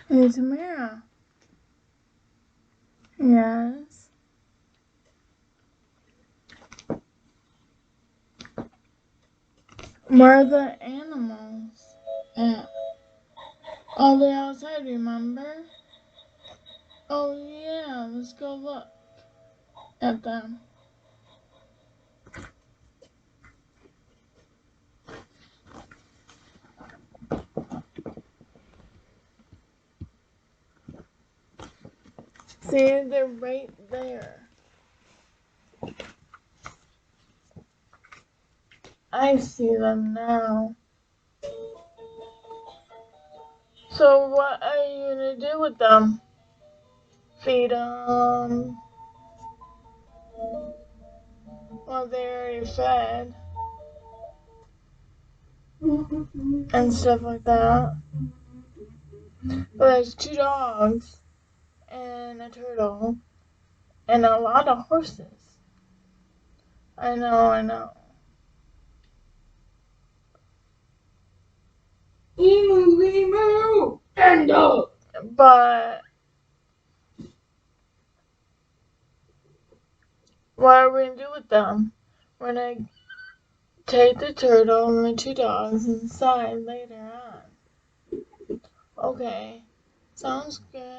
Hey, Tamara. Yes. Where are the animals? Yeah. Oh, they're outside, remember? Oh, yeah. Let's go look at them. See, they're right there. I see them now. So, what are you gonna do with them? Feed them? Well, they're already fed. And stuff like that. But there's 2 dogs and a turtle and a lot of horses. I know, I know. Emu, and but what are we gonna do with them? We're gonna take the turtle and the 2 dogs inside later on. Okay, sounds good.